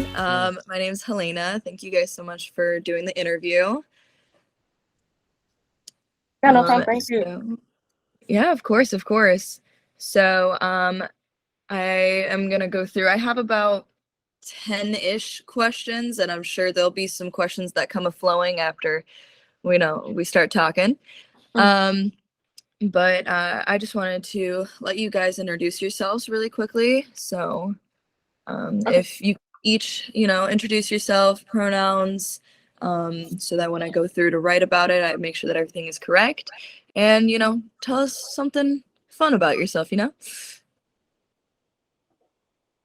everyone. My name is Helena. Thank you guys so much for doing the interview. Yeah, no problem. Thank you. Yeah, of course, of course. So, I am gonna go through. I have about 10-ish questions, and I'm sure there'll be some questions that come a flowing after we start talking. But I just wanted to let you guys introduce yourselves really quickly. So, Okay. if you each, introduce yourself, pronouns, so that when I go through to write about it, I make sure that everything is correct. And, tell us something fun about yourself, All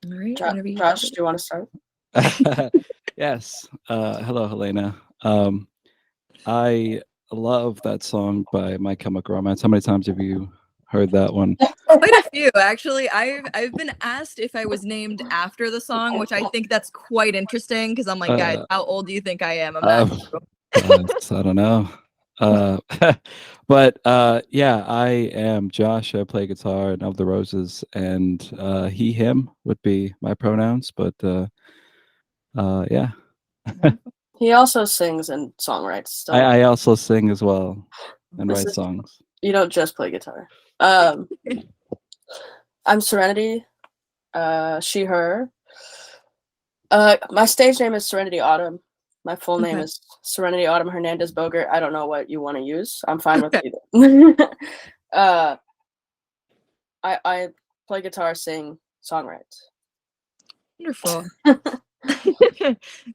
right, whenever you Josh, do you want to start? Yes. Hello, Helena. I love that song by My Chemical Romance. How many times have you heard that one? Quite a few, actually. I've been asked if I was named after the song, which I think that's quite interesting because I'm like, guys, how old do you think I am? I'm not. I don't know. But yeah, I am Josh. I play guitar and Of the Roses, and he, him would be my pronouns. But yeah. He also sings and songwrites. So I also sing as well and write is, songs. you don't just play guitar. I'm Serenity. She, her. My stage name is Serenity Autumn. My full name is Serenity Autumn Hernandez Bogert. I don't know what you want to use. I'm fine with either. I play guitar, sing, songwrite. Wonderful.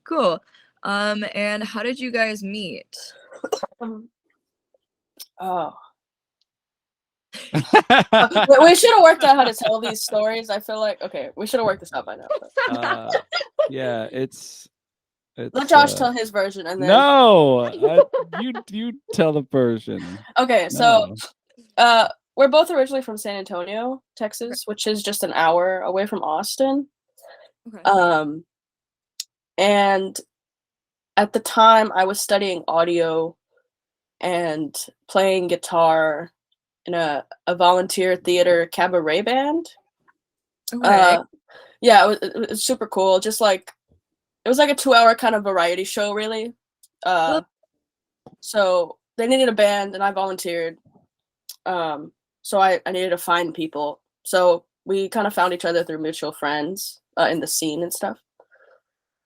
Cool. And how did you guys meet? Oh. We should have worked out how to tell these stories. I feel like we should have worked this out by now. Yeah, it's let Josh tell his version, and then you tell the version. Okay, so we're both originally from San Antonio, Texas, which is just an hour away from Austin. And at the time I was studying audio and playing guitar in a volunteer theater cabaret band. Yeah, it was super cool. Just like it was like a 2-hour kind of variety show, really. So they needed a band, and I volunteered. So I needed to find people. So we kind of found each other through mutual friends in the scene and stuff.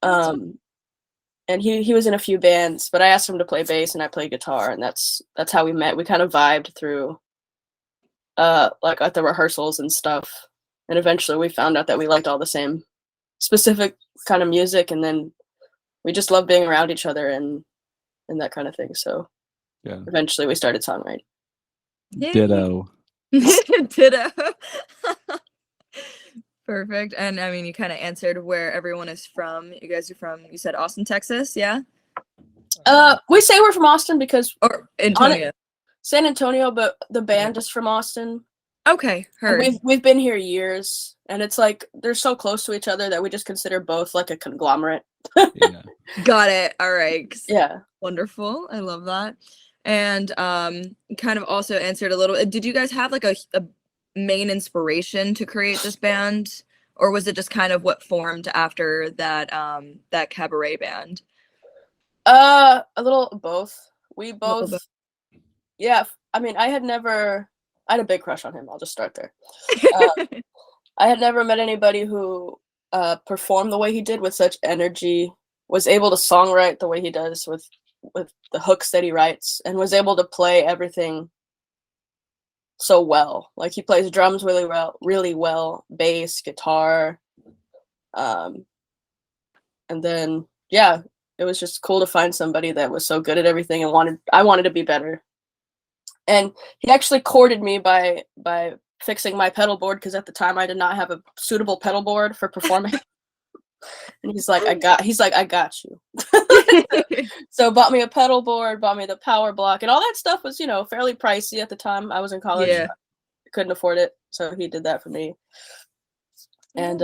And he was in a few bands, but I asked him to play bass, and I played guitar, and that's how we met. We kind of vibed through, like at the rehearsals and stuff. And eventually we found out that we liked all the same specific kind of music, and then we just loved being around each other and that kind of thing. So yeah, eventually we started songwriting. Ditto. Ditto. Perfect. And I mean, you kind of answered where everyone is from. You guys are from, you said Austin, Texas, yeah? We say we're from Austin because Antonio. San Antonio, but the band is from Austin. Okay, heard. We've been here years, and it's like they're so close to each other that we just consider both like a conglomerate. Yeah. Got it. All right. Yeah. Wonderful. I love that. And kind of also answered a little. Did you guys have like a main inspiration to create this band, or was it just kind of what formed after that that cabaret band? A little of both. We both. Yeah. I mean, I had a big crush on him. I'll just start there. I had never met anybody who performed the way he did with such energy, was able to songwrite the way he does with the hooks that he writes, and was able to play everything so well. Like he plays drums really well, bass, guitar. And then yeah, it was just cool to find somebody that was so good at everything and I wanted to be better. And he actually courted me by fixing my pedal board, because at the time I did not have a suitable pedal board for performing. And he's like, I got you. So bought me a pedal board, bought me the power block, and all that stuff was, fairly pricey at the time. I was in college. Yeah. I couldn't afford it. So he did that for me. And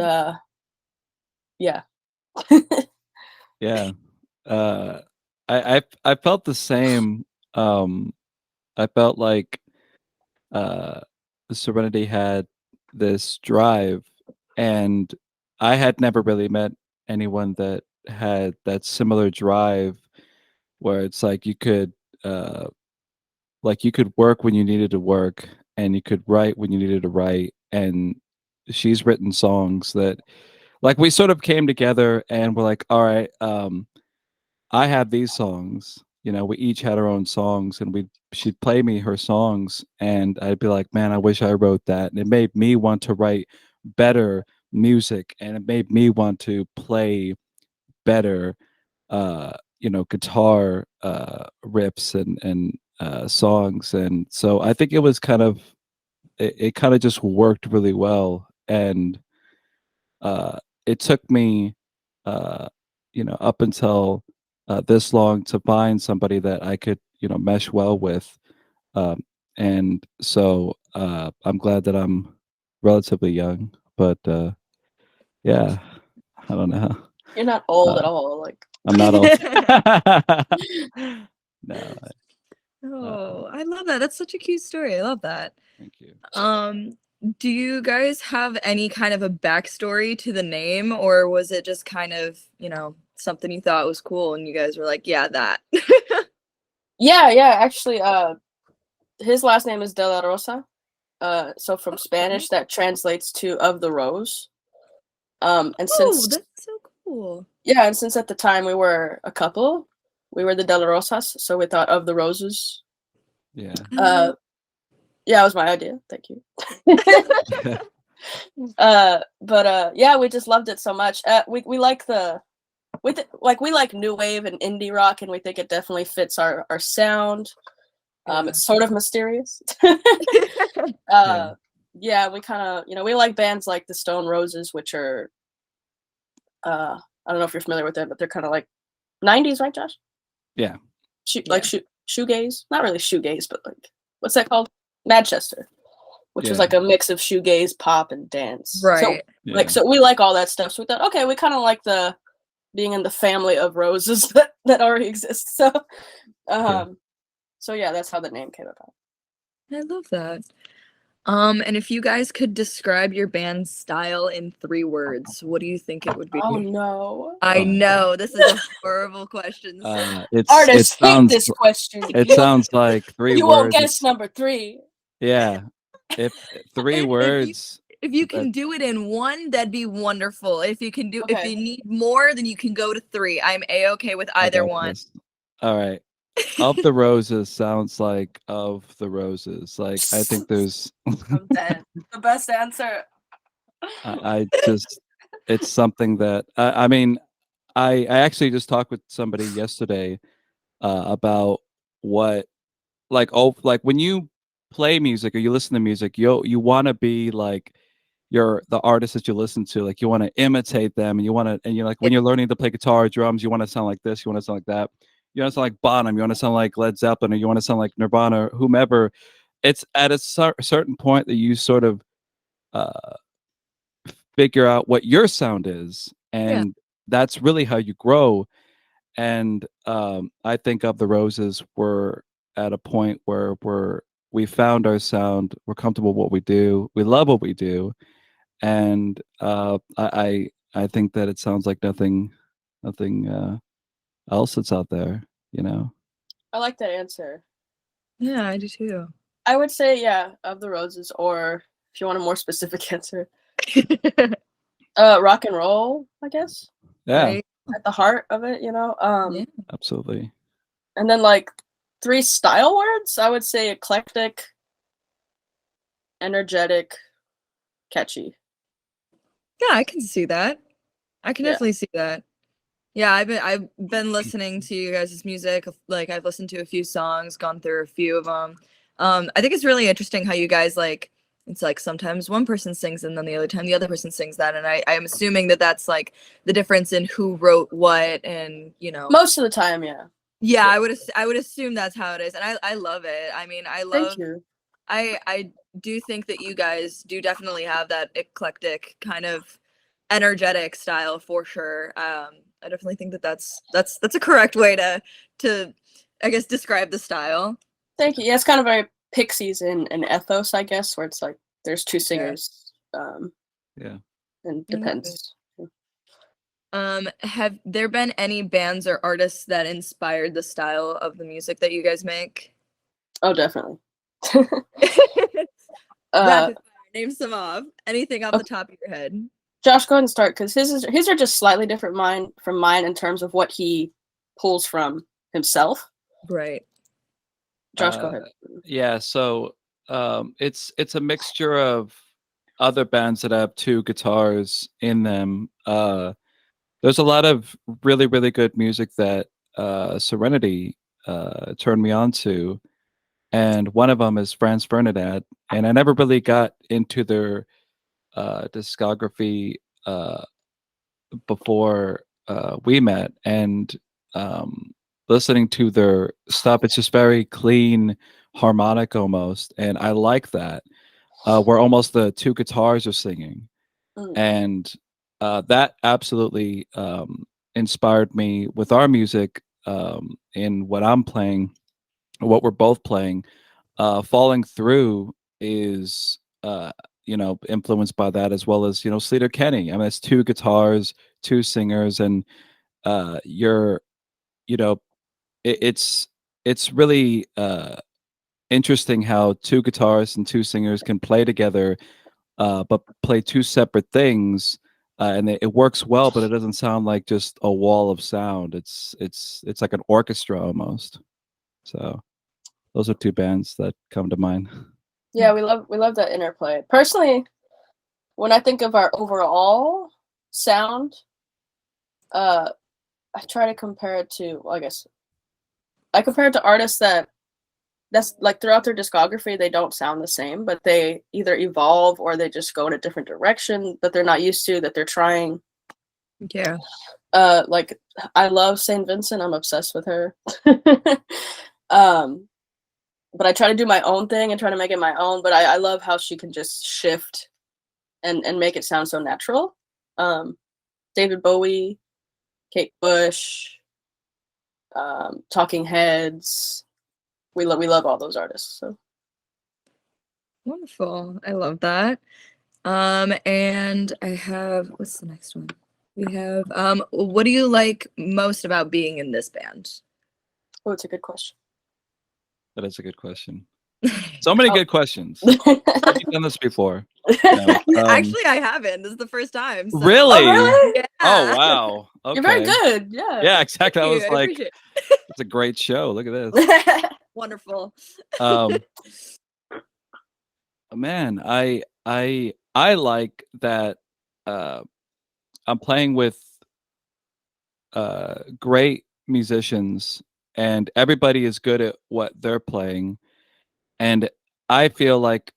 yeah. Yeah. I felt the same. I felt like Serenity had this drive, and I had never really met anyone that had that similar drive where it's like you could work when you needed to work and you could write when you needed to write. And she's written songs that like we sort of came together and we're like, all right, I have these songs. We each had our own songs, and she'd play me her songs, and I'd be like, man, I wish I wrote that. And it made me want to write better music, and it made me want to play better guitar riffs and songs. And so I think it kind of just worked really well. And it took me up until this long to find somebody that I could mesh well with. And so I'm glad that I'm relatively young, but yeah, I don't know. You're not old at all. Like I'm not old. No. Oh, I love that. That's such a cute story. I love that. Thank you. Do you guys have any kind of a backstory to the name, or was it just kind of, something you thought was cool and you guys were like, yeah, that? yeah, actually, his last name is Delarosa. So from Spanish that translates to of the rose. And since that's so cool. Yeah, and since at the time we were a couple, we were the Delarosas, so we thought of the roses. Yeah. Yeah, it was my idea. Thank you. But yeah, we just loved it so much. We like we like new wave and indie rock, and we think it definitely fits our sound. It's sort of mysterious. Yeah, we kind of we like bands like the Stone Roses, which are I don't know if you're familiar with them, but they're kind of like 90s, right, Josh? Yeah. Like shoegaze, not really shoegaze, but like what's that called? Manchester, which was like a mix of shoegaze, pop, and dance. Right. So we like all that stuff. So we thought, okay, we kind of like the being in the family of roses that already exists. So, so yeah, that's how the name came about. I love that. And if you guys could describe your band's style in 3 words, what do you think it would be? Oh no! I know this is a horrible question. Artists hate this question. It sounds like 3 words. You won't guess number 3. Yeah, if 3 words. If you can do it in 1, that'd be wonderful. If you can do, if you need more, then you can go to 3. I'm a-okay with either one. All right. Of the Roses sounds like of the roses. Like I think there's. I'm dead. The best answer. I just, it's something that I mean, I actually just talked with somebody yesterday about what like when you play music or you listen to music, you want to be like the artist that you listen to, like you want to imitate them, and you're like when you're learning to play guitar or drums, you want to sound like this, you want to sound like that. You want to sound like Bonham, you want to sound like Led Zeppelin, or you want to sound like Nirvana, or whomever. It's at a certain point that you sort of figure out what your sound is, and that's really how you grow. And I think Of the Roses were at a point where we found our sound, we're comfortable with what we do, we love what we do, and I think that it sounds like nothing else that's out there, I like that answer. Yeah, I do too. I would say, Of the Roses, or if you want a more specific answer, rock and roll, I guess. Yeah. Right? At the heart of it, Absolutely. And then like 3 style words, I would say eclectic, energetic, catchy. Yeah, I can see that. I can definitely see that. Yeah, I've been listening to you guys' music. Like I've listened to a few songs, gone through a few of them. I think it's really interesting how you guys like. It's like sometimes one person sings and then the other time the other person sings that, and I'm assuming that that's like the difference in who wrote what, and most of the time, yeah. Yeah, I would assume that's how it is, and I love it. I mean, I love. Thank you. I do think that you guys do definitely have that eclectic kind of energetic style for sure. I definitely think that that's a correct way to I guess describe the style. Thank you. Yeah, it's kind of very Pixies and ethos, I guess, where it's like there's 2 singers. Yeah. And depends. Have there been any bands or artists that inspired the style of the music that you guys make? Oh, definitely. Rapid fire, name some off. Anything off the Okay. top of your head. Josh, go ahead and start because his are just slightly different from mine in terms of what he pulls from himself. Right. Josh, go ahead. Yeah, so it's a mixture of other bands that have two guitars in them. There's a lot of really, really good music that Serenity turned me on to, and one of them is Franz Ferdinand, and I never really got into their discography before we met, and listening to their stuff, it's just very clean, harmonic almost, and I like that. Where almost the two guitars are singing, and that absolutely inspired me with our music in what I'm playing, what we're both playing. Falling Through is influenced by that, as well as Sleater Kenny. I mean, it's two guitars, two singers, and you're you know it's really interesting how two guitarists and two singers can play together, but play two separate things, and it works well, but it doesn't sound like just a wall of sound. It's like an orchestra almost. So those are two bands that come to mind. Yeah, we love that interplay. Personally, when I think of our overall sound, I try to compare it to, well, I guess I compare it to artists that's like throughout their discography, they don't sound the same, but they either evolve or they just go in a different direction that they're not used to, that they're trying. Yeah. Like I love Saint Vincent. I'm obsessed with her. But I try to do my own thing and try to make it my own. But I love how she can just shift and make it sound so natural. David Bowie, Kate Bush, Talking Heads. We love all those artists. So Wonderful. I love that. And I have, what's the next one? We have, what do you like most about being in this band? oh, it's a good question. That is a good question. So many good questions. Have you done this before? No. Actually, I haven't. This is the first time. So. Really? Oh, really? Yeah. Oh, wow. Okay. You're very good. Yeah. Yeah, exactly. I was I like, appreciate it's a great show. Look at this. Wonderful. Man, I like that I'm playing with great musicians, and everybody is good at what they're playing, and I feel like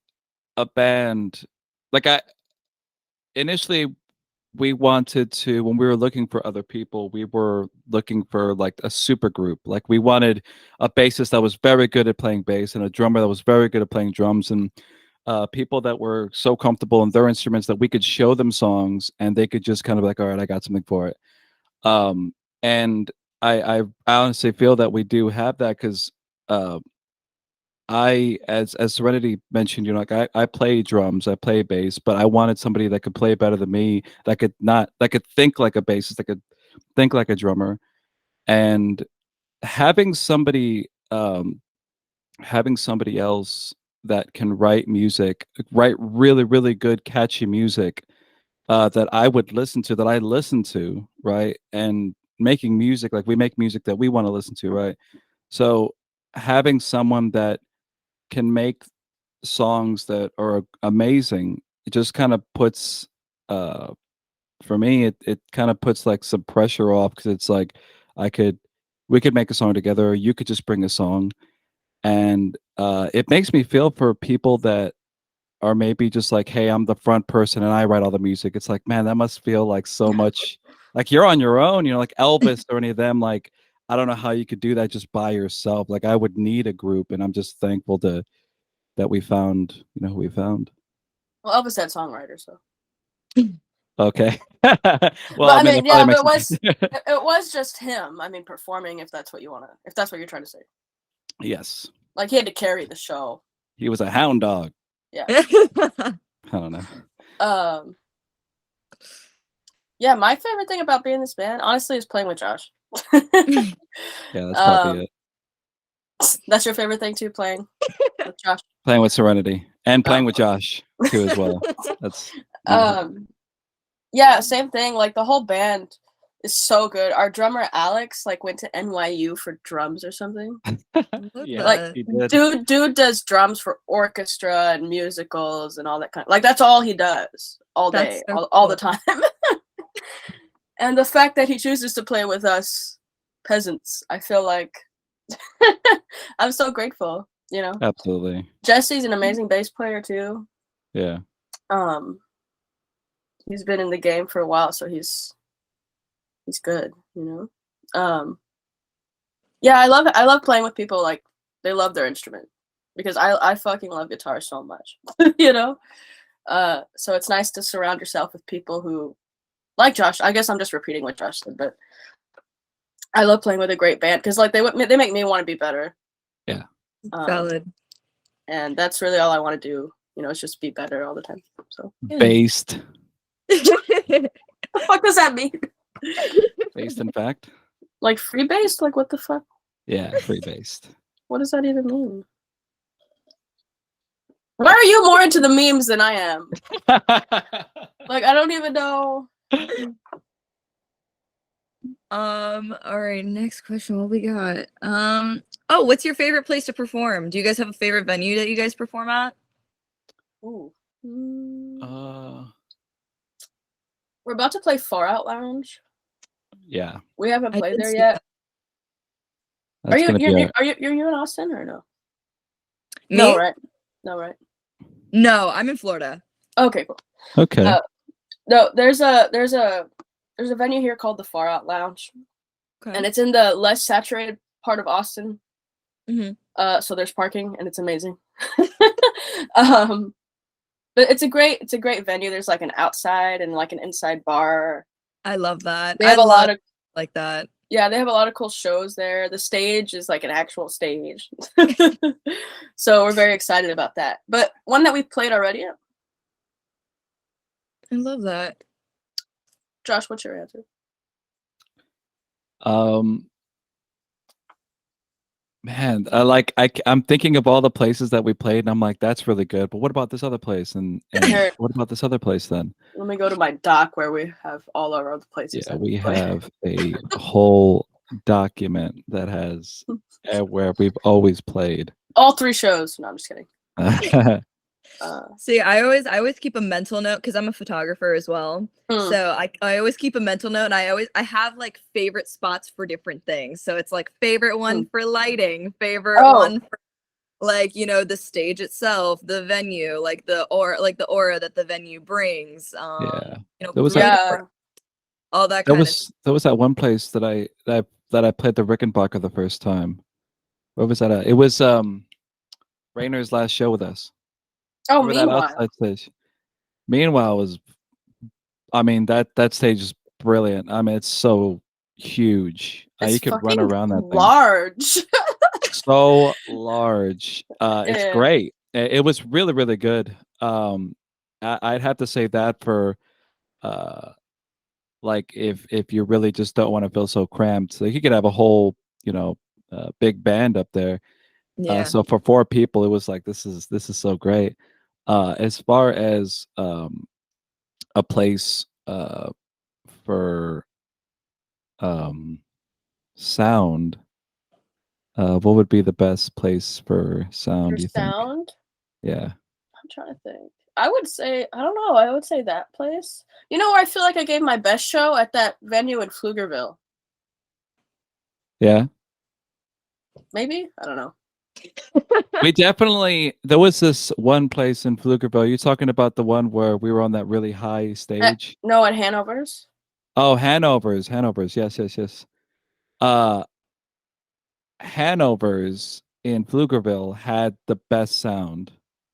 a band, like I initially, we wanted to, when we were looking for other people, we were looking for like a super group. Like we wanted a bassist that was very good at playing bass, and a drummer that was very good at playing drums, and people that were so comfortable in their instruments that we could show them songs and they could just kind of like, all right, I got something for it. And I honestly feel that we do have that, because as Serenity mentioned, like I play drums, I play bass, but I wanted somebody that could play better than me, that could think like a bassist, that could think like a drummer. And having somebody else that can write music, write really, really good, catchy music, that I would listen to, that I listen to, right? And making music, like we make music that we want to listen to, right? So having someone that can make songs that are amazing, it just kind of puts, for me, it kind of puts like some pressure off, because it's like I could we could make a song together, or you could just bring a song, and it makes me feel for people that are maybe just like, hey, I'm the front person and I write all the music. It's like, man, that must feel like so much like you're on your own, like Elvis or any of them. Like, I don't know how you could do that just by yourself. Like, I would need a group, and I'm just thankful that we found, who we found. Well, Elvis had songwriters, so. Okay. Well, I mean, yeah, but it was just him. I mean, performing, if that's what you're trying to say. Yes. Like he had to carry the show. He was a hound dog. Yeah. I don't know. Yeah, my favorite thing about being in this band, honestly, is playing with Josh. Yeah, that's probably it. That's your favorite thing too, playing with Josh. Playing with Serenity and playing Oh. with Josh too as well. That's Yeah, same thing. Like the whole band is so good. Our drummer Alex like went to NYU for drums or something. yeah, Like he did. dude does drums for orchestra and musicals and all that kind of, like that's all he does all day, so all the time. And the fact that he chooses to play with us peasants, I feel like I'm so grateful, you know. Absolutely. Jesse's an amazing bass player too. Yeah. He's been in the game for a while, so he's good, you know. Yeah, I love playing with people like they love their instrument, because I fucking love guitar so much. You know. So it's nice to surround yourself with people who like Josh. I guess I'm just repeating what Josh said, but I love playing with a great band because like they make me want to be better. Yeah. Valid. And that's really all I want to do. You know, it's just be better all the time. So Based. the fuck does that mean? Based, in fact. Like free based? Like what the fuck? Yeah, free based. What does that even mean? Why are you more into the memes than I am? Like I don't even know. All right, next question. What we got? Oh, what's your favorite place to perform? Do you guys have a favorite venue that you guys perform at? Ooh. We're about to play Far Out Lounge. Yeah. We haven't played there yet. That's are you in Austin or no? Me? No, right? No, right? No, I'm in Florida. Okay, cool. Okay. No, there's a venue here called the Far Out Lounge, and it's in the less saturated part of Austin. Mm-hmm. So there's parking, and it's amazing. But it's a great venue. There's like an outside and like an inside bar. I love that. They have a lot of like that. Yeah, they have a lot of cool shows there. The stage is like an actual stage. So we're very excited about that. But one that we've played already. I love that. Josh, what's your answer? Man, I'm thinking of all the places that we played, and I'm like, that's really good. But what about this other place? And what about this other place then? Let me go to my doc where we have all our other places. Yeah, we have a whole document that has where we've always played. All 3 shows. No, I'm just kidding. See, I always keep a mental note because I'm a photographer as well. So I always keep a mental note, and I have like favorite spots for different things. So it's like favorite one for lighting, favorite one for like, you know, the stage itself, the venue, like the aura that the venue brings. Yeah. You know, there was all that kind of there was that one place that I played the Rickenbacker the first time. Where was that at? It was Rainer's last show with us. Oh, Remember that outside stage? Meanwhile was, I mean, that stage is brilliant. I mean, it's so huge. You could run around that thing. Large. So large. It's great. It was really, really good. I'd have to say that for like if you really just don't want to feel so cramped, so you could have a whole, you know, big band up there. Yeah. So for 4 people, it was like this is so great. As far as a place for sound, what would be the best place for sound, do you think? Yeah. I'm trying to think. I would say, I don't know, I would say that place. You know where I feel like I gave my best show? At that venue in Pflugerville. Yeah. Maybe? I don't know. There was this one place in Pflugerville. You're talking about the one where we were on that really high stage? No, at Hanover's. Oh, Hanover's. Yes. Hanover's in Pflugerville had the best sound.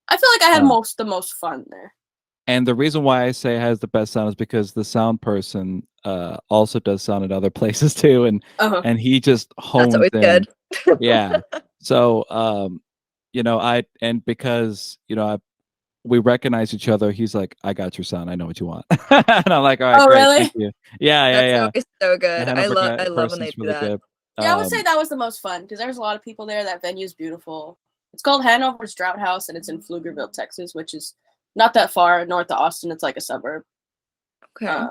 I feel like I had the most fun there. And the reason why I say it has the best sound is because the sound person also does sound at other places too, and he just hones in. Good. Yeah. So you know, because, you know, we recognize each other. He's like, "I got your son. I know what you want," and I'm like, "All right, Oh, great, really? thank you." Yeah, yeah, That's yeah. always so The good. I Hanover love when they person's do really that. good. Yeah, I would say that was the most fun because there's a lot of people there. That venue's beautiful. It's called Hanover's Drought House, and it's in Pflugerville, Texas, which is not that far north of Austin. It's like a suburb. Okay.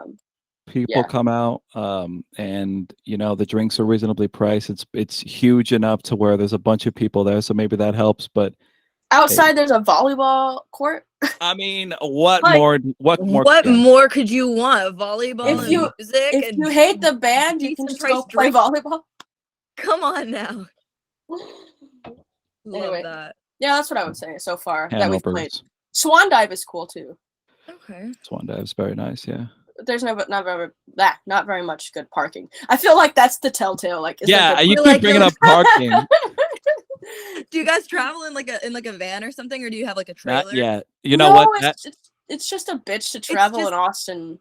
People Yeah. come out, and the drinks are reasonably priced. It's huge enough to where there's a bunch of people there, so maybe that helps. But Outside, there's a volleyball court. I mean, what Like, more? What more? What Yeah. more could you want? Volleyball If you and music if and you hate the band, you can decent just go priced play drink. volleyball. Come on now. Love Anyway. that. Yeah, that's what I would say so far that we've played. Hanover's Swan Dive is cool too. Okay. Swan Dive's very nice. Yeah. There's not very much good parking. I feel like that's the telltale. Like, is there Yeah, good you You're keep like- bringing up parking. Do you guys travel in like a van or something, or do you have like a trailer? Not yet. You know what? It's just a bitch to travel just- in Austin.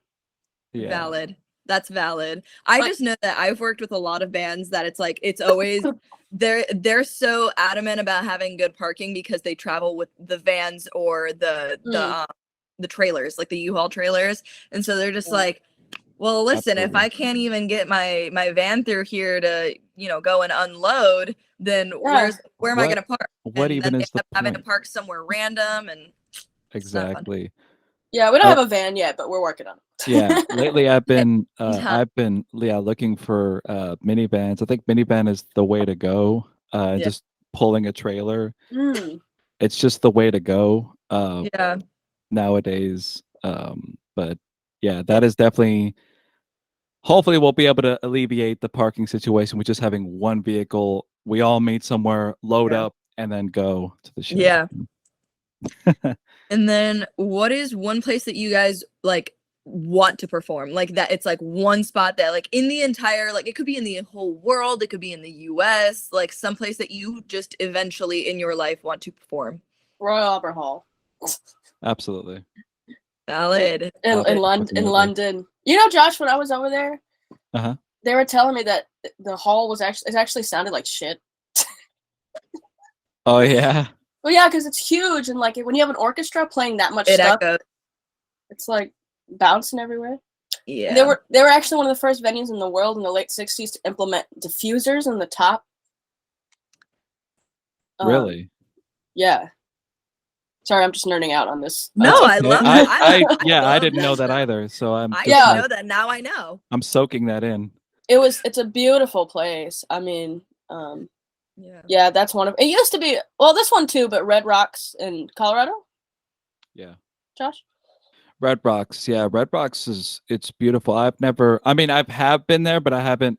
Yeah. Valid. That's valid. I Like- just know that I've worked with a lot of bands that it's like it's always they're so adamant about having good parking because they travel with the vans or the trailers, like the U-Haul trailers, and so they're just like, well, listen, if Absolutely. I can't even get my van through here to go and unload, then where am I What- gonna park? What And even then is they the end up having to point? park somewhere random, and it's not fun. Exactly. Yeah, we don't have a van yet, but we're working on it. Yeah. Lately, I've been Yeah. looking for minivans. I think minivan is the way to go. Yeah. Just pulling a trailer. Mm. It's just the way to go. Yeah. Nowadays. But yeah, that is definitely. Hopefully, we'll be able to alleviate the parking situation with just having one vehicle. We all meet somewhere, load Yeah. up, and then go to the show. Yeah. And then what is one place that you guys like want to perform? Like that it's like one spot that like in the entire, like it could be in the whole world, it could be in the US, like someplace that you just eventually in your life want to perform. Royal Albert Hall. Absolutely. Valid. In London. You know, Josh, when I was over there, Uh-huh. they were telling me that the hall was actually sounded like shit. Oh yeah. Well, yeah, because it's huge, and like when you have an orchestra playing that much It stuff, echoes. it's like bouncing everywhere. Yeah. They were actually one of the first venues in the world in the late '60s to implement diffusers in the top. Really? Yeah. Sorry, I'm just nerding out on this. No, That's I okay. love I love didn't know that stuff. either. So I'm I just didn't like, know that. Now I know. I'm soaking that in. It's a beautiful place. I mean, yeah, that's one of it. Used to be, well, this one too, but Red Rocks in Colorado. Yeah. Josh. Red Rocks. Yeah, Red Rocks it's beautiful. I have been there, but I haven't.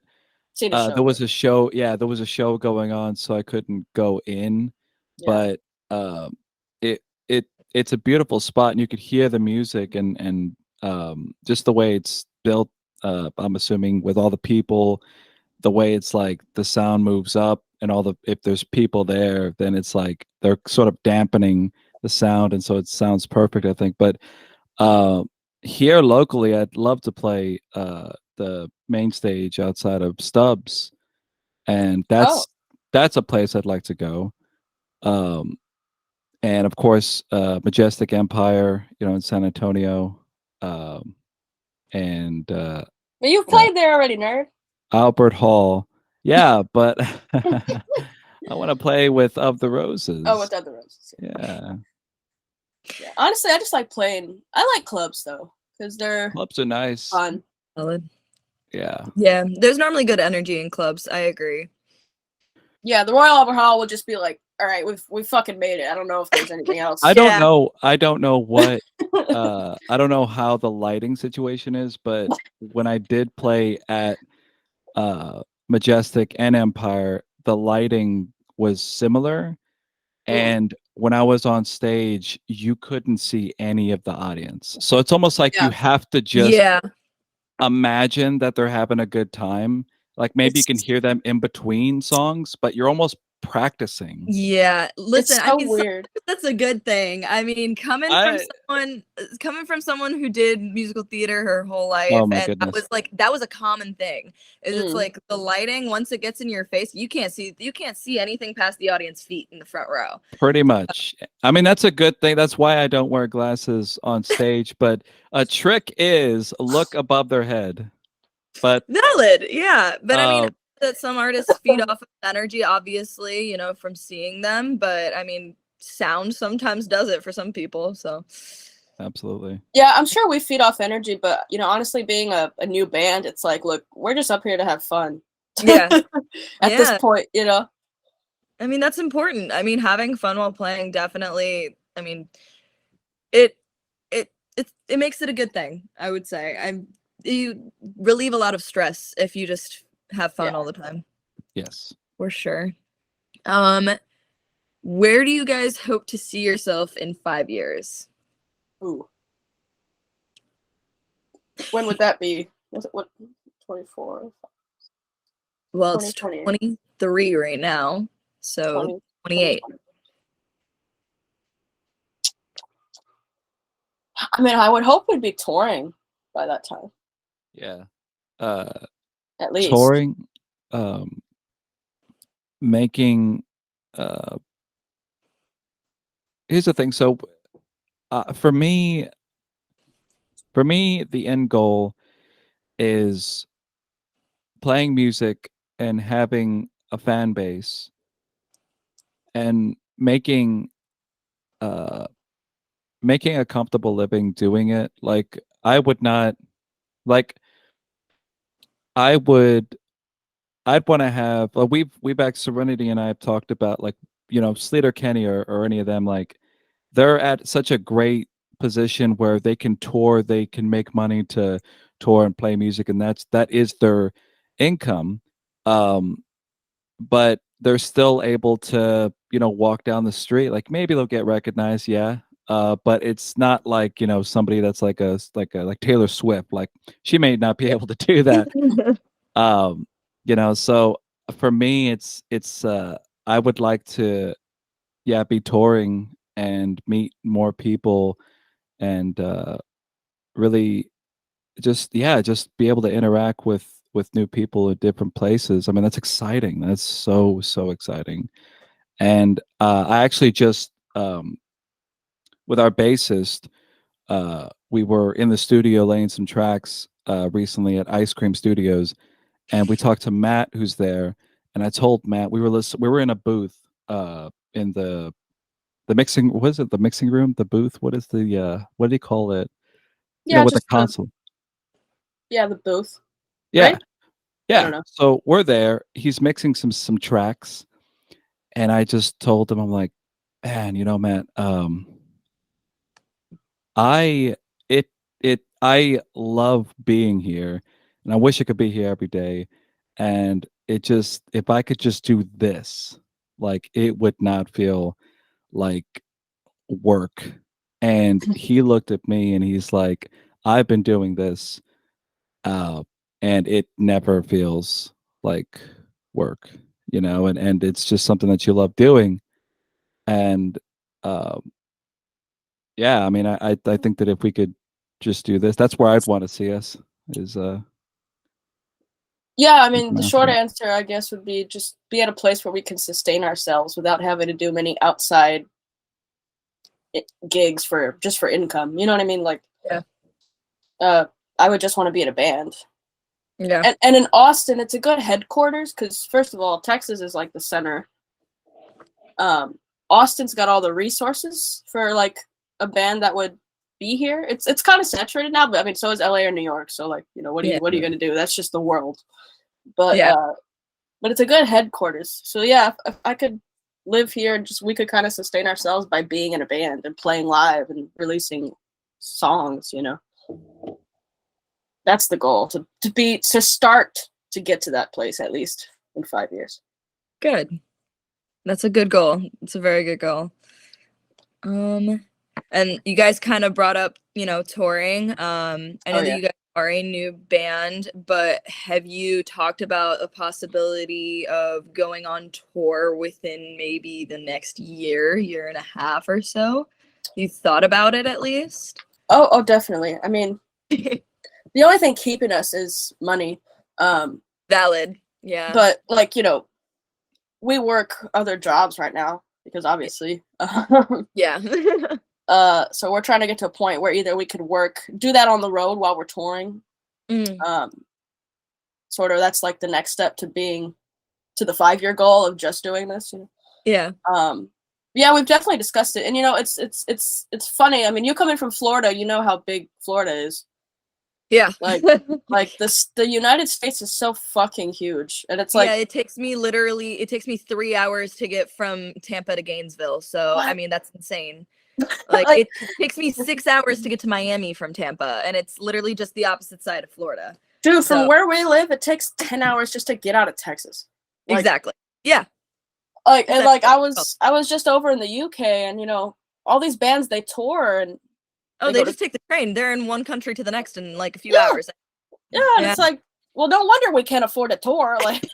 Seen a show. There was a show. Yeah, there was a show going on, so I couldn't go in. Yeah. But it's a beautiful spot, and you could hear the music and just the way it's built. I'm assuming with all the people, the way it's like the sound moves up, and if there's people there, then it's like they're sort of dampening the sound, and so it sounds perfect, I think. But here locally, I'd love to play the main stage outside of Stubbs, and that's a place I'd like to go. And of course, Majestic Empire, in San Antonio, and But you've played there already, nerd. Albert Hall. Yeah, but I want to play with Of the Roses. Oh, with Other Roses. Yeah. Yeah. Honestly, I just like playing. I like clubs though, because they're Clubs are nice. fun. Valid. Yeah. Yeah. There's normally good energy in clubs. I agree. Yeah, the Royal Albert Hall would just be like, all right, we fucking made it. I don't know if there's anything else. I don't Yeah. know. I don't know what. I don't know how the lighting situation is, but when I did play at Majestic and Empire, the lighting was similar. And when I was on stage, you couldn't see any of the audience. So it's almost like you have to just imagine that they're having a good time. Like maybe you can hear them in between songs, but you're almost practicing. Yeah, listen, It's so I mean, weird. that's a good thing. I mean, coming from someone who did musical theater her whole life, Oh my and goodness. that was a common thing. Is it's Mm. like the lighting, once it gets in your face, you can't see anything past the audience feet in the front row. Pretty much. I mean, that's a good thing. That's why I don't wear glasses on stage. But a trick is look above their head. But Valid, yeah. But I mean, uh, that some artists feed off of energy, obviously, you know, from seeing them. But I mean, sound sometimes does it for some people. So absolutely. Yeah, I'm sure we feed off energy, but honestly, being a new band, it's like, look, we're just up here to have fun. yeah, At this yeah. point, I mean, that's important. I mean, having fun while playing definitely, I mean, it it makes it a good thing, I would say. You relieve a lot of stress if you just have fun Yeah. all the time. Yes. For sure. Um, where do you guys hope to see yourself in 5 years? Ooh. When would that be? Was it what 24? Well, it's 2020. 23 right now, so 20, 28. 2020. I mean, I would hope we'd be touring by that time, Yeah. at least. Touring, making. Here's the thing. So, for me, the end goal is playing music and having a fan base and uh making a comfortable living doing it. Like I would not like I would I'd want to have we've actually Serenity and I have talked about like, Sleater Kenny or any of them, like they're at such a great position where they can tour, they can make money to tour and play music, and that is their income. Um but they're still able to, walk down the street. Like maybe they'll get recognized, yeah. But it's not like, somebody that's like Taylor Swift. Like she may not be able to do that. Um, so for me it's I would like to, yeah, be touring and meet more people and really just be able to interact with new people at different places. I mean, that's exciting. That's so exciting. And I actually just with our bassist, we were in the studio laying some tracks recently at Ice Cream Studios, and we talked to Matt, who's there. And I told Matt we were in a booth in the mixing. What is it? The mixing room, the booth. What is the what do you call it? Yeah, With the just console. the booth. Yeah, Right? I yeah. don't know. So we're there. He's mixing some tracks, and I just told him, I'm like, man, Matt, I it I love being here, and I wish I could be here every day. And it just, if I could just do this, like it would not feel like work. And he looked at me and he's like, I've been doing this, uh, and it never feels like work, and it's just something that you love doing. And um yeah, I mean, I think that if we could just do this, that's where I'd want to see us is Yeah, I mean, the short master. answer, I guess, would be just be at a place where we can sustain ourselves without having to do many outside gigs for income. You know what I mean? Like, Yeah. I would just want to be in a band. Yeah. And in Austin, it's a good headquarters because, first of all, Texas is like the center. Austin's got all the resources for like a band that would be here. It's kind of saturated now, but I mean, so is LA or New York. So like, what are Yeah. you going to do? That's just the world. But Yeah. but it's a good headquarters. So yeah, if I could live here and just we could kind of sustain ourselves by being in a band and playing live and releasing songs. That's the goal to start to get to that place at least in 5 years. Good. That's a good goal. It's a very good goal. And you guys kind of brought up, touring. I know that yeah. you guys are a new band, but have you talked about a possibility of going on tour within maybe the next year and a half or so? You thought about it at least? Oh, definitely. I mean, the only thing keeping us is money. Valid. Yeah. But like, we work other jobs right now because obviously. Yeah. So we're trying to get to a point where either we could do that on the road while we're touring. Sort of that's like the next step to the 5-year goal of just doing this. Yeah. Yeah, we've definitely discussed it, and it's funny. I mean, you coming from Florida, you know how big Florida is. Yeah. Like the United States is so fucking huge, and it's like, yeah, it takes me 3 hours to get from Tampa to Gainesville. So what? I mean, that's insane. Like it takes me 6 hours to get to Miami from Tampa, and it's literally just the opposite side of Florida. Dude, from where we live, it takes 10 hours just to get out of Texas. Like, exactly. Yeah. And like I was just over in the UK, and all these bands, they tour and they just take the train. They're in one country to the next in like a few Yeah. hours. Yeah, and it's like, well, no wonder we can't afford a tour, like,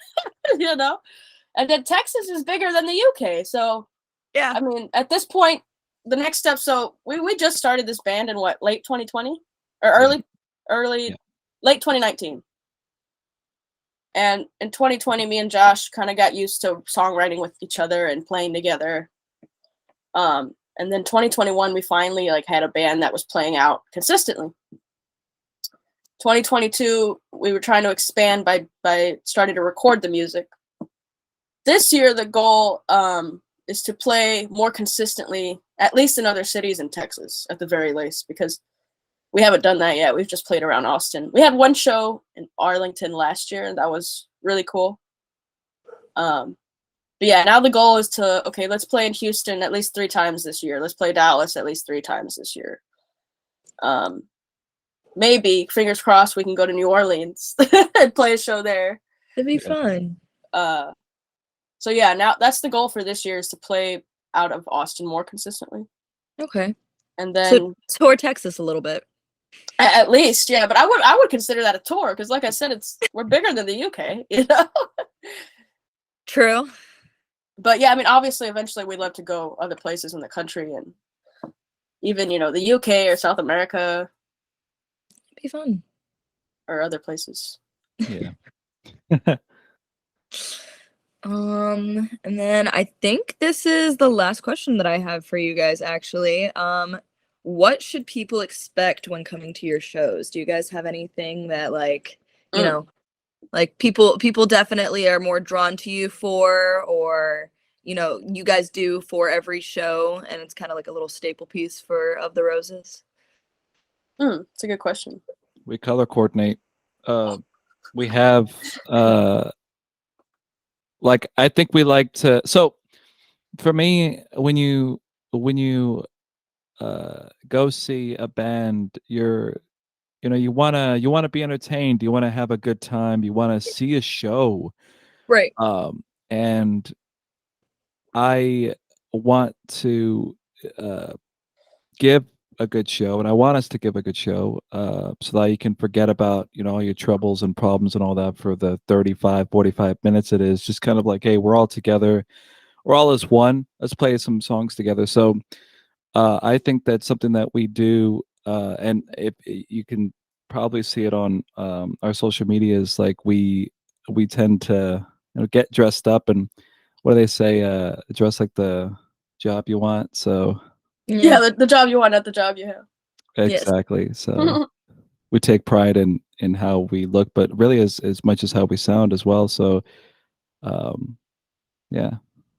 And then Texas is bigger than the UK, so yeah. I mean, at this point, the next step. So we just started this band in late 2020 or late 2019, and in 2020, me and Josh kind of got used to songwriting with each other and playing together. And then 2021, we finally had a band that was playing out consistently. 2022, we were trying to expand by starting to record the music. This year, the goal is to play more consistently, at least in other cities in Texas, at the very least, because we haven't done that yet. We've just played around Austin. We had one show in Arlington last year, and that was really cool. But yeah, now the goal is let's play in Houston at least 3 times this year. Let's play Dallas at least 3 times this year. Maybe, fingers crossed, we can go to New Orleans and play a show there. That'd be fun. So yeah, now that's the goal for this year, is to play out of Austin more consistently. Okay. And then tour Texas a little bit. At least, yeah. But I would consider that a tour, because like I said, we're bigger than the UK, True. But yeah, I mean, obviously, eventually we'd love to go other places in the country, and even the UK or South America. It'd be fun. Or other places. Yeah. And then I think this is the last question that I have for you guys, actually. What should people expect when coming to your shows? Do you guys have anything that people definitely are more drawn to you for, or you guys do for every show, and it's kind of like a little staple piece of the Roses? It's a good question. We color coordinate. We have I think we like to. So for me, when you go see a band, you want to be entertained, you want to have a good time, you want to see a show, right? And I want to give a good show, and I want us to give a good show, so that you can forget about all your troubles and problems and all that for the 35-45 minutes it is. Just kind of like, hey, we're all together, we're all as one, let's play some songs together. So I think that's something that we do, and if you can probably see it on our social medias, like we tend to get dressed up, and what do they say, dress like the job you want. So yeah, the job you want, not the job you have. Exactly. Yes. So we take pride in how we look, but really as much as how we sound as well. So yeah,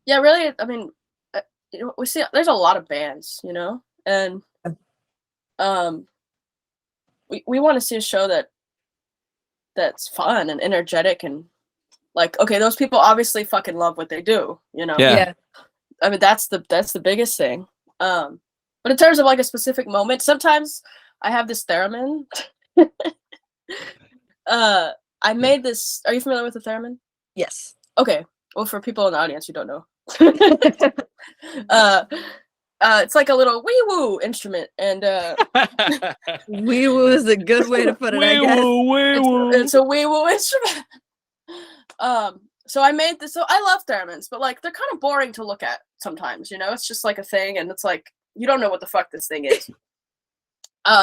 really, I mean, we see there's a lot of bands, and we want to see a show that's fun and energetic, and okay, those people obviously fucking love what they do, Yeah. I mean, that's the biggest thing. But in terms of a specific moment, sometimes I have this theremin. I made this. Are you familiar with the theremin? Yes. Okay. Well, for people in the audience who don't know, it's like a little wee woo instrument, and Wee woo is a good way to put it, I guess. it's a wee woo instrument. So I made this. So I love theremins, but like they're kind of boring to look at sometimes. You know, it's just like a thing, and it's like you don't know what the fuck this thing is.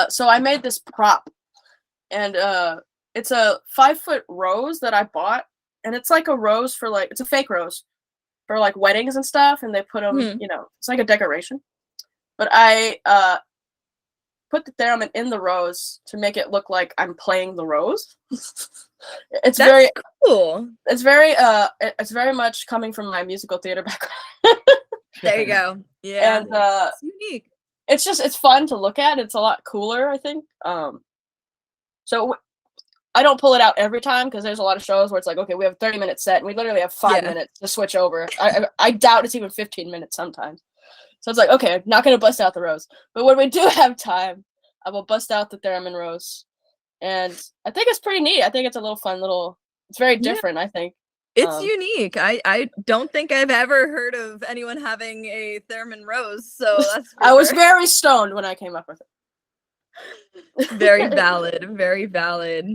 So I made this prop, and it's a 5-foot rose that I bought, and it's like a rose for like it's a fake rose for like weddings and stuff, and they put them, you know, it's like a decoration. But I put the theremin in the rose to make it look like I'm playing the rose. That's very cool. It's very much coming from my musical theater background. There you go. Yeah. And it's unique. It's fun to look at. It's a lot cooler, I think. So I don't pull it out every time because there's a lot of shows where it's like, okay, we have a 30-minute set and we literally have 5 minutes to switch over. I doubt it's even 15 minutes sometimes. So it's like, okay, I'm not going to bust out the rose. But when we do have time, I will bust out the theremin rose. And I think it's pretty neat. I think it's a little fun it's very different, I think. It's unique. I don't think I've ever heard of anyone having a theremin rose. So that's I was very stoned when I came up with it. Very valid. Very valid.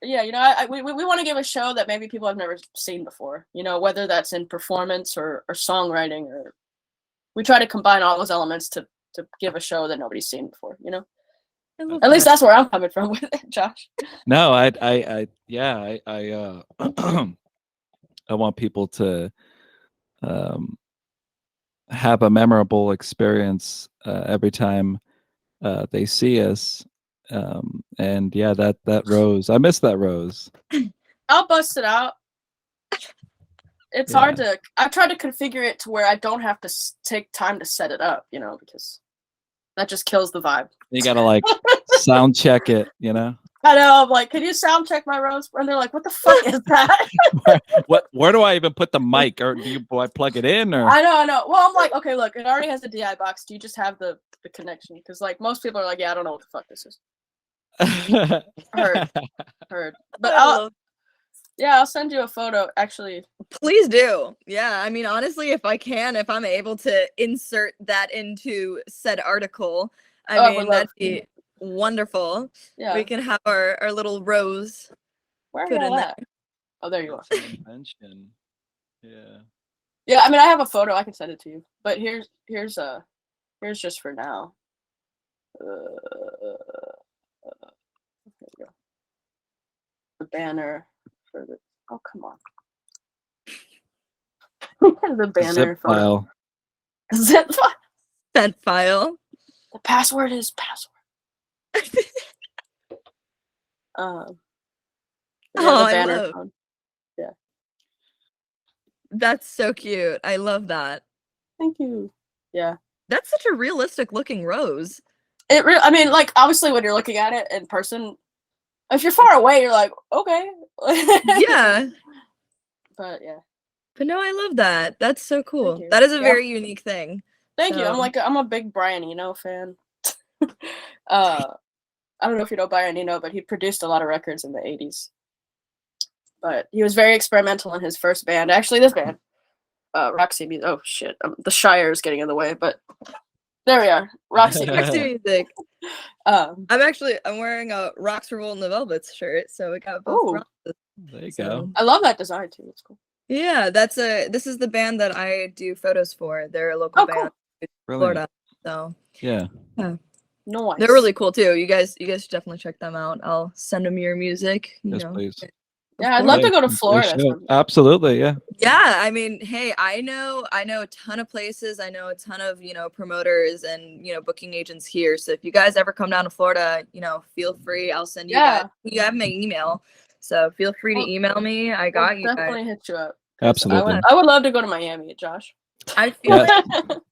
Yeah, you know, we want to give a show that maybe people have never seen before, you know, whether that's in performance or songwriting, or we try to combine all those elements to give a show that nobody's seen before, you know. At least that's where I'm coming from with it, Josh. No, I want people to have a memorable experience every time they see us. And yeah, that rose, I miss that rose. I'll bust it out. It's hard to, I've tried to configure it to where I don't have to take time to set it up, you know, because that just kills the vibe. You gotta like sound check it, you know. I know. I'm like, can you sound check my rose? And they're like, what the fuck is that? Where do I even put the mic, or do I plug it in? Or I know. Well, I'm like, okay, look, it already has a DI box. Do you just have the connection? Because like most people are like, yeah, I don't know what the fuck this is. Heard. But I'll send you a photo. Actually, please do. Yeah, I mean, honestly, if I'm able to insert that into said article, I mean, that'd be wonderful. Yeah, we can have our little rose put in there. Oh, there you are. Mention. Yeah. I mean, I have a photo. I can send it to you. But here's just for now. There you go. The banner for the. Oh, come on. The banner zip file. Zip file. Sent file. The password is password. The banner phone. Yeah. That's so cute. I love that. Thank you. Yeah. That's such a realistic looking rose. I mean, like, obviously when you're looking at it in person, if you're far away, you're like, okay. Yeah. But yeah. But no, I love that. That's so cool. That is a very unique thing. Thank you. I'm a big Brian Eno fan. I don't know if you know Brian Eno, but he produced a lot of records in the 80s. But he was very experimental in his first band. Actually, this band, Roxy Music. Oh shit, the Shire is getting in the way, but there we are. Roxy Music. I'm wearing a Rocks Revolt in the Velvets shirt, so we got both. There you go. I love that design too. It's cool. Yeah, this is the band that I do photos for. They're a local band in Florida. So yeah. Nice. They're really cool too. You guys should definitely check them out. I'll send them your music. Yes, please. Yeah, I'd love to go to Florida. Absolutely, yeah. Yeah, I mean, hey, I know a ton of places. I know a ton of, promoters and, booking agents here. So if you guys ever come down to Florida, feel free. I'll send you guys. You have my email. So feel free to email me. I got you. Definitely hit you up. Absolutely. I would love to go to Miami, Josh. I feel like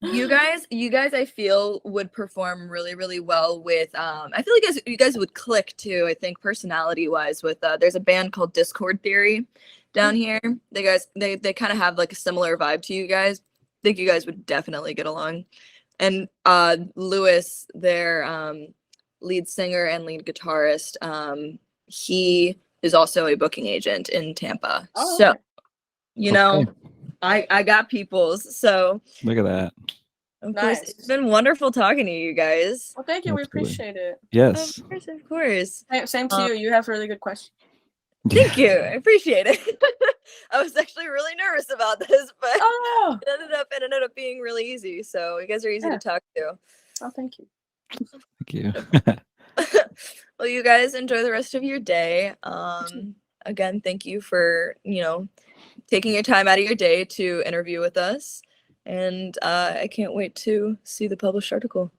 you guys I feel would perform really, really well with I feel like you guys would click too, I think, personality wise with there's a band called Discord Theory down here. They kind of have like a similar vibe to you guys. I think you guys would definitely get along. And Lewis, their lead singer and lead guitarist, he is also a booking agent in Tampa. So I got peoples. So look at that. Of course, Nice. it's been wonderful talking to you guys. Well, thank you. We Absolutely. appreciate it. Yes. Of course. Same to you. You have really good questions. Thank you. I appreciate it. I was actually really nervous about this, but Oh, it ended up being really easy. So you guys are easy to talk to. oh, thank you. Thank you. Well, you guys enjoy the rest of your day. Again, thank you for, taking your time out of your day to interview with us. And I can't wait to see the published article.